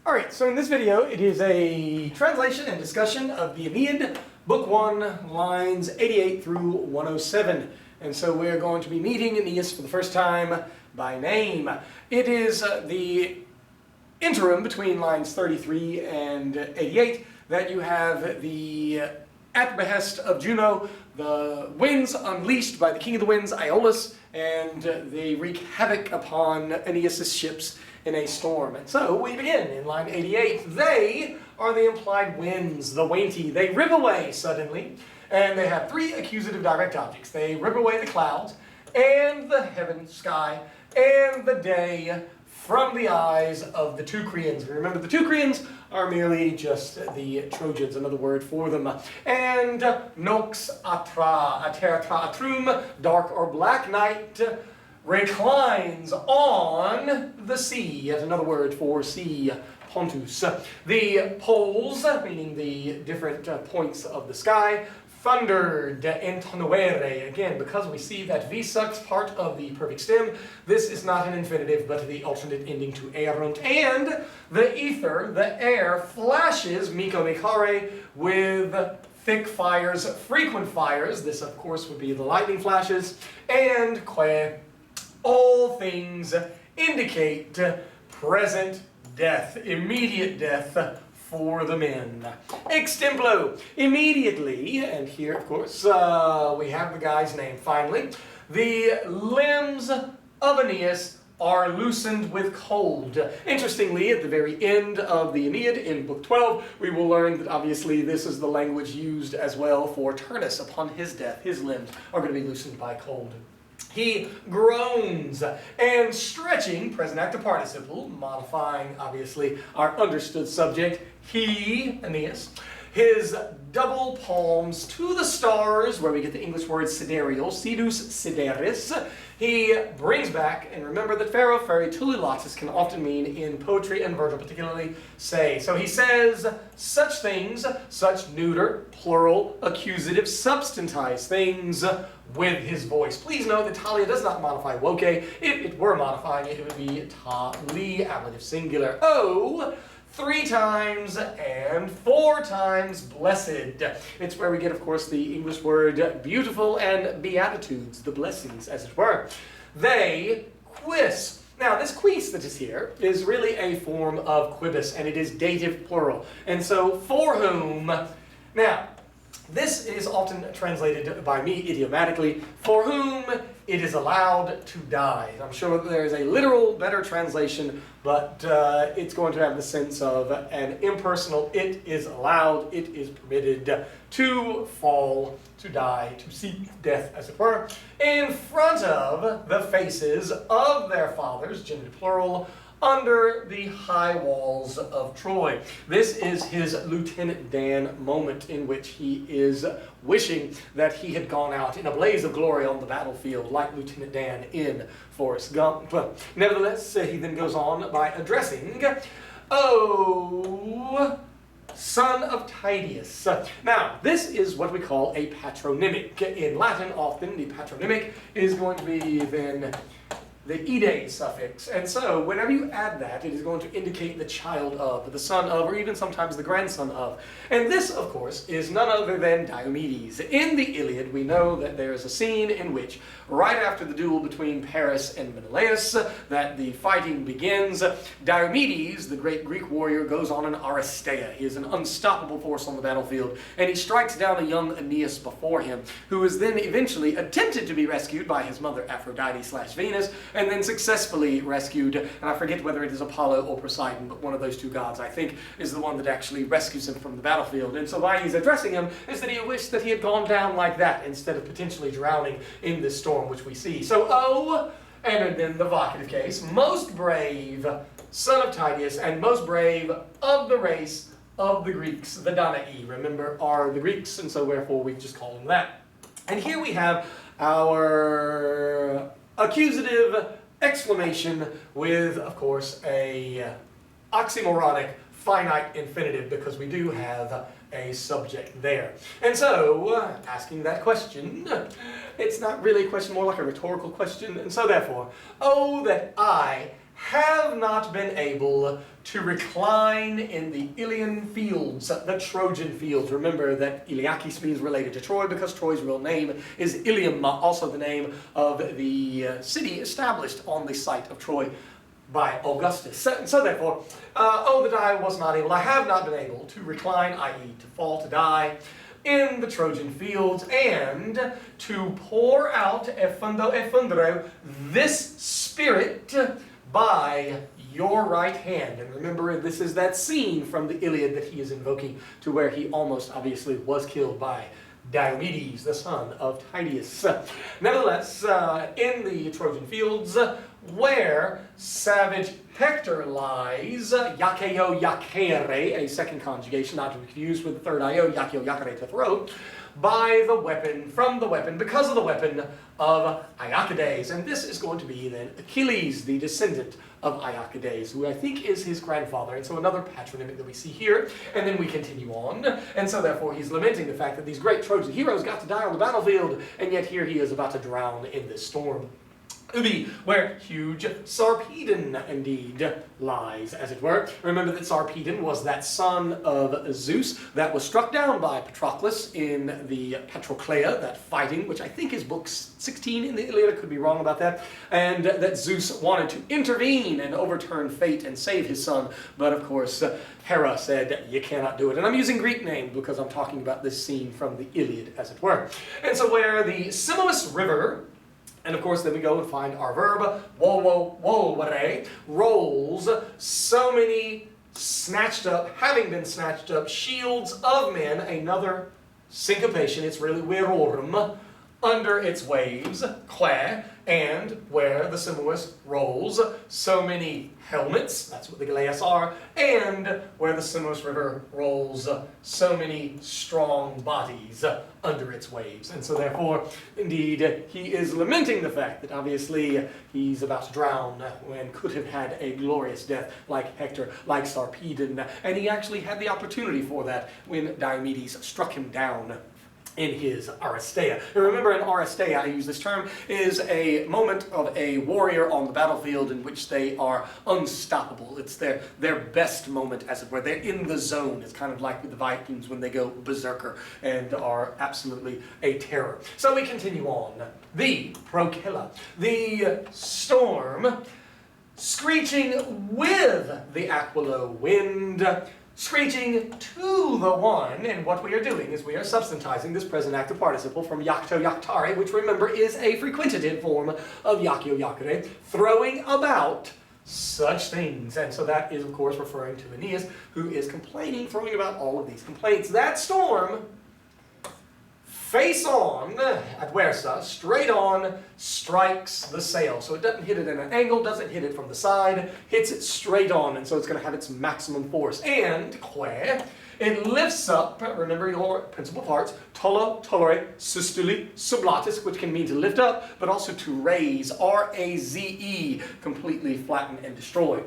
Alright, so in this video, it is a translation and discussion of the Aeneid, Book 1, lines 88 through 107. And so we're going to be meeting Aeneas for the first time by name. It is the interim between lines 33 and 88 that you have the at behest of Juno, the winds unleashed by the king of the winds, Aeolus, and they wreak havoc upon Aeneas' ships in a storm. And so we begin in line 88. They are the implied winds, the wainty. They rip away suddenly, and they have three accusative direct objects. They rip away the clouds, and the heaven, sky, and the day from the eyes of the Teucrians. Remember, the Teucrians are merely just the Trojans, another word for them. And nox atra, atertra atrum, dark or black night, reclines on the sea, yet another word for sea, pontus. The poles, meaning the different points of the sky, thundered intonuere. Again, because we see that V sucks part of the perfect stem, this is not an infinitive, but the alternate ending to erunt. And the ether, the air, flashes, miko mikare, with thick fires, frequent fires. This, of course, would be the lightning flashes. And que, all things indicate present death, immediate death for the men. Extemplo, immediately, and here, of course, we have the guy's name finally. The limbs of Aeneas are loosened with cold. Interestingly, at the very end of the Aeneid, in Book 12, we will learn that obviously this is the language used as well for Turnus. Upon his death, his limbs are going to be loosened by cold. He groans, and stretching, present active participle, modifying, obviously, our understood subject, he, Aeneas, his double palms to the stars, where we get the English word sidereal, sidus sideris, he brings back, and remember that Pharaoh, Fairy, Tulilatus can often mean, in poetry and Virgil particularly, say. So he says, such things, such neuter, plural, accusative, substantized things, with his voice. Please note that Talia does not modify woke. If it were modifying it, it would be ta-li, ablative singular. Oh, 3 times and 4 times blessed. It's where we get, of course, the English word beautiful and beatitudes, the blessings, as it were. They quis. Now, this quis that is here is really a form of quibus, and it is dative plural. And so, for whom? Now, this is often translated by me idiomatically, for whom it is allowed to die. I'm sure that there is a literal better translation, but it's going to have the sense of an impersonal, it is allowed, it is permitted to fall, to die, to seek death, as it were, in front of the faces of their fathers, gender plural, under the high walls of Troy. This is his Lieutenant Dan moment, in which he is wishing that he had gone out in a blaze of glory on the battlefield like Lieutenant Dan in Forrest Gump. Nevertheless, he then goes on by addressing, "O son of Tydeus." Now, this is what we call a patronymic. In Latin, often the patronymic is going to be then the ide suffix. And so, whenever you add that, it is going to indicate the child of, the son of, or even sometimes the grandson of. And this, of course, is none other than Diomedes. In the Iliad, we know that there is a scene in which, right after the duel between Paris and Menelaus, that the fighting begins. Diomedes, the great Greek warrior, goes on an aristeia. He is an unstoppable force on the battlefield, and he strikes down a young Aeneas before him, who is then eventually attempted to be rescued by his mother Aphrodite/Venus, and then successfully rescued, and I forget whether it is Apollo or Poseidon, but one of those two gods, I think, is the one that actually rescues him from the battlefield. And so why he's addressing him is that he wished that he had gone down like that, instead of potentially drowning in this storm which we see. So, oh, and then the vocative case, most brave son of Tydeus, and most brave of the race of the Greeks, the Danae, remember, are the Greeks, and so wherefore we just call them that. And here we have our accusative exclamation with, of course, a oxymoronic finite infinitive, because we do have a subject there. And so, asking that question, it's not really a question, more like a rhetorical question, and so therefore, oh, that I have not been able to recline in the Ilian fields, the Trojan fields. Remember that Iliakis means related to Troy because Troy's real name is Ilium, also the name of the city established on the site of Troy by Augustus. So therefore, that I was not able, I have not been able to recline, i.e. to fall, to die, in the Trojan fields, and to pour out effundro, this spirit, by your right hand. And remember, this is that scene from the Iliad that he is invoking, to where he almost obviously was killed by Diomedes, the son of Tydeus. Nevertheless, in the Trojan fields, where savage Hector lies, yakeo yakere, a second conjugation, not to be confused with the third io, yakeo yakere, to throw, by the weapon, from the weapon, because of the weapon of Iacides. And this is going to be then Achilles, the descendant of Iacides, who I think is his grandfather. And so another patronymic that we see here. And then we continue on. And so therefore he's lamenting the fact that these great Trojan heroes got to die on the battlefield, and yet here he is about to drown in this storm. Ubi, where huge Sarpedon indeed lies, as it were. Remember that Sarpedon was that son of Zeus that was struck down by Patroclus in the Patroclea, that fighting, which I think is book 16 in the Iliad, I could be wrong about that, and that Zeus wanted to intervene and overturn fate and save his son, but of course Hera said, you cannot do it. And I'm using Greek names because I'm talking about this scene from the Iliad, as it were. And so where the Simois River, and of course, then we go and find our verb, wolvere, rolls so many snatched up, having been snatched up, shields of men, another syncopation, it's really virorum, under its waves, que, and where the Simois rolls so many helmets, that's what the Galeas are, and where the Simois River rolls so many strong bodies under its waves. And so therefore, indeed, he is lamenting the fact that obviously he's about to drown and could have had a glorious death like Hector, like Sarpedon, and he actually had the opportunity for that when Diomedes struck him down in his Aristeia. And remember, in Aristeia, I use this term, is a moment of a warrior on the battlefield in which they are unstoppable. It's their best moment, as it were. They're in the zone. It's kind of like with the Vikings when they go berserker and are absolutely a terror. So we continue on. The Procilla, the storm, screeching with the Aquilo wind, screeching to the one, and what we are doing is we are substantizing this present active participle from yakto yaktare, which remember is a frequentative form of yakio yakere, throwing about such things. And so that is, of course, referring to Aeneas, who is complaining, throwing about all of these complaints. That storm, face on, adversa, straight on, strikes the sail. So it doesn't hit it at an angle, doesn't hit it from the side, hits it straight on, and so it's going to have its maximum force. And, que, it lifts up, remember your principal parts, tolo, tolere, sustuli, sublatis, which can mean to lift up, but also to raise, R-A-Z-E, completely flatten and destroy.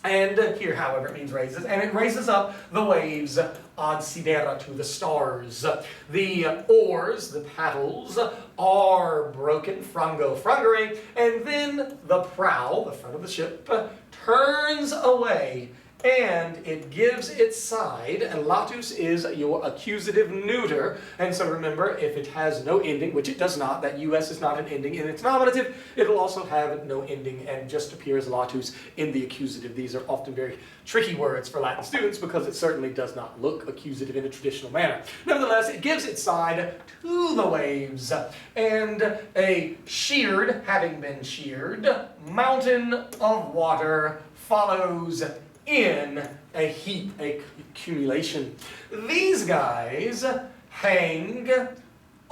And here, however, it means raises, and it raises up the waves ad sidera, to the stars. The oars, the paddles, are broken, frango, frangere, and then the prow, the front of the ship, turns away, and it gives its side, and latus is your accusative neuter, and so remember, if it has no ending, which it does not, that us is not an ending in its nominative, it'll also have no ending and just appears latus in the accusative. These are often very tricky words for Latin students because it certainly does not look accusative in a traditional manner. Nevertheless, it gives its side to the waves, and a sheared, having been sheared, mountain of water follows in a heap, a accumulation. These guys hang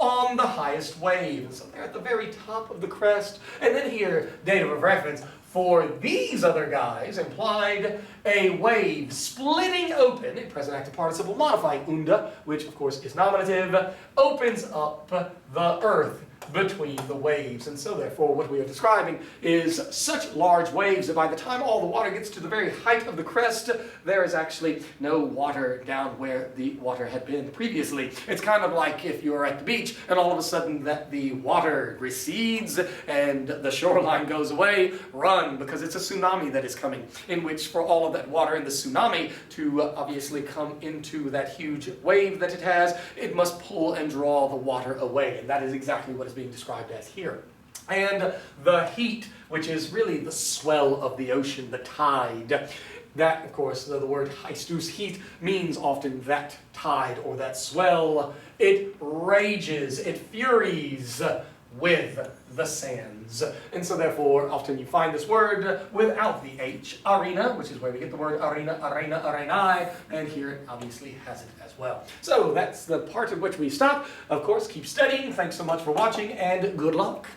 on the highest wave. And so they're at the very top of the crest. And then here, datum of reference, for these other guys implied a wave splitting open, a present active participle modifying unda, which of course is nominative, opens up the earth. between the waves. And so therefore what we are describing is such large waves that by the time all the water gets to the very height of the crest, there is actually no water down where the water had been previously. It's kind of like if you're at the beach and all of a sudden that the water recedes and the shoreline goes away, run, because it's a tsunami that is coming, in which for all of that water in the tsunami to obviously come into that huge wave that it has, it must pull and draw the water away, and that is exactly what is being described as here. And the heat, which is really the swell of the ocean, the tide, that, of course, the word Haistus, heat, means often that tide or that swell. It rages, it furies with the sands. And so therefore, often you find this word without the H, arena, which is where we get the word arena, arena, arenai, and here it obviously has it as well. So that's the part at which we stop. Of course, keep studying. Thanks so much for watching, and good luck.